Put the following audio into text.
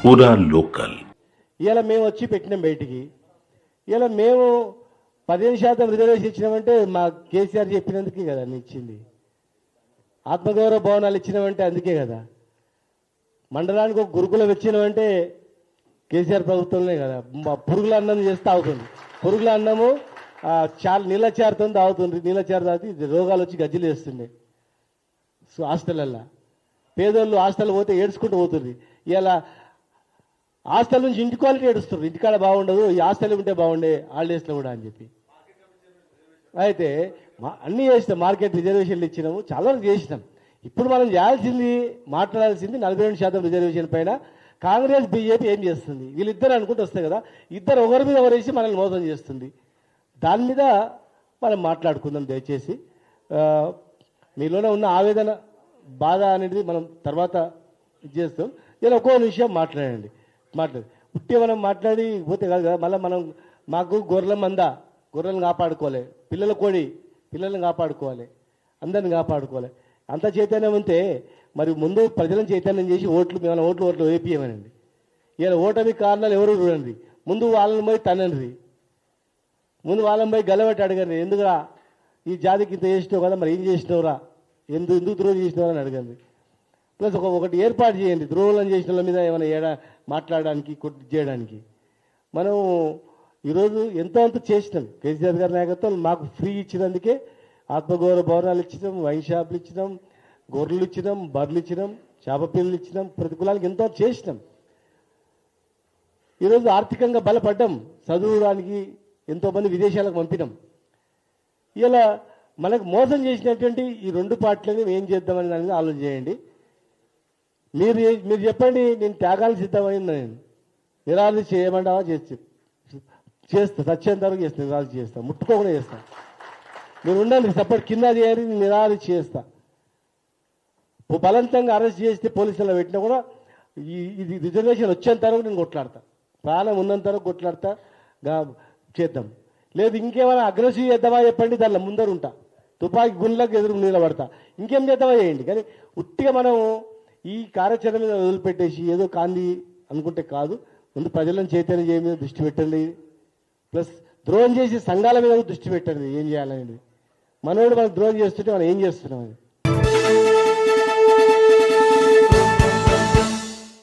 పూరా లోకల్. ఇలా మేము వచ్చి పెట్టినాం బయటికి. ఇలా మేము 15% రిజర్వేషన్ ఇచ్చినామంటే మా కేసీఆర్ చెప్పినందుకే కదా అన్ని ఇచ్చింది. ఆత్మగౌరవ భవనాలు ఇచ్చినామంటే అందుకే కదా. మండలానికి ఒక గురుకులం ఇచ్చినామంటే కేసీఆర్ ప్రభుత్వంలో కదా. పురుగుల అన్నం చేస్తే అవుతుంది. పురుగుల అన్నము చాలా నీళ్ళచారుతో తాగుతుంది. నీళ్ళచారు తాగితే రోగాలు వచ్చి గజ్జలు వేస్తుండే. సో హాస్టల్లో పేదోళ్ళు హాస్టల్ పోతే ఏడ్చుకుంటూ పోతుంది. ఇలా హాస్టల్ నుంచి ఇంటి క్వాలిటీ ఏడుస్తారు. ఇంటికాడ బాగుండదు, ఈ హాస్టల్ ఉంటే బాగుండే హాలిడేస్లో కూడా అని చెప్పి. అయితే అన్నీ చేసినాం. మార్కెట్ రిజర్వేషన్లు ఇచ్చినాము, చాలా చేసినాం. ఇప్పుడు మనం చేయాల్సింది, మాట్లాడాల్సింది 42% రిజర్వేషన్ పైన. కాంగ్రెస్ బీజేపీ ఏం చేస్తుంది? వీళ్ళిద్దరు అనుకుంటూ వస్తాయి కదా, ఇద్దరు ఒకరి మీద ఒకరేసి మనల్ని మోసం చేస్తుంది. దాని మీద మనం మాట్లాడుకుందాం దయచేసి. మీలోనే ఉన్న ఆవేదన, బాధ అనేది మనం తర్వాత చేస్తాం. ఇలా ఒక్కో విషయం మాట్లాడండి. ఉట్టి మనం మాట్లాడి పోతే కాదు కదా. మళ్ళీ మనం మాకు గొర్రెలను కాపాడుకోవాలి, పిల్లల కోడి పిల్లల్ని కాపాడుకోవాలి, అందరిని కాపాడుకోవాలి. అంత చైతన్యం ఉంటే మరి ముందు ప్రజలను చైతన్యం చేసి మేము ఓట్లు వేపియమనండి. ఇలా ఓటమి కారణాలు ఎవరు చూడండి. ముందు వాళ్ళని పోయి తనండి, ముందు వాళ్ళని పోయి గలబెట్టి అడగండి. ఎందుకురా ఈ జాతికి ఇంత చేసినావు కదా, మరి ఏం చేసినావురా, ఎందుకు ద్రోహం చేసినావు అని అడగండి. ప్లస్ ఒకటి ఏర్పాటు చేయండి, ద్రోహులను చేసిన వాళ్ళ మీద ఏమైనా మాట్లాడడానికి చేయడానికి. మనం ఈరోజు ఎంతో అంత చేసినాం. కేసీఆర్ గారి నాయకత్వం మాకు ఫ్రీ ఇచ్చినందుకే ఆత్మగౌరవ భవనాలు ఇచ్చినాం, వైన్ షాపులు ఇచ్చినాం, గొర్రెలు ఇచ్చినాం, బర్రెలు ఇచ్చినాం, చేప పిల్లలు ఇచ్చినాం. ప్రతి కులానికి ఎంతో చేసినాం. ఈరోజు ఆర్థికంగా బలపడ్డాం. చదువుడానికి ఎంతోమంది విదేశాలకు పంపినాం. ఇలా మనకు మోసం చేసినటువంటి ఈ రెండు పార్టీలని ఏం చేద్దామని దాని మీద ఆలోచన చేయండి. మీరు చెప్పండి, నేను త్యాగాలు సిద్ధమైంది. నేను నిరాశ చేయమంటావా? చేస్తా, సత్యంత వరకు చేస్తా, నిరాశ చేస్తా, ముట్టుకోకుండా చేస్తా. మీరు ఉండండి, సపోర్ట్ కింద చేయాలి, నేను నిరాశ చేస్తా. బలవంతంగా అరెస్ట్ చేస్తే పోలీసుల్లో పెట్టినా కూడా ఇది రిజర్వేషన్ వచ్చేంత వరకు నేను కొట్లాడతా, ప్రాణం ఉన్నంత వరకు కొట్లాడతా. చేద్దాం. లేదు ఇంకేమైనా అగ్రెసివ్ చేద్దామా చెప్పండి, దానిలో ముందరు ఉంటా, తుపాకీ గుండ్లకు ఎదురు నిలబడతా. ఇంకేం చేద్దామా చేయండి. కానీ ఉట్టిగా మనం ఈ కార్యాచరణ మీద వదిలిపెట్టేసి ఏదో కాంది అనుకుంటే కాదు. ముందు ప్రజలను చైతన్యం చేయ మీద దృష్టి పెట్టండి. ప్లస్ ద్రోహం చేసి సంఘాల మీద దృష్టి పెట్టండి. ఏం చేయాలనేది మనోడు మనకు ద్రోహం చేస్తుంటే మనం ఏం చేస్తున్నాం.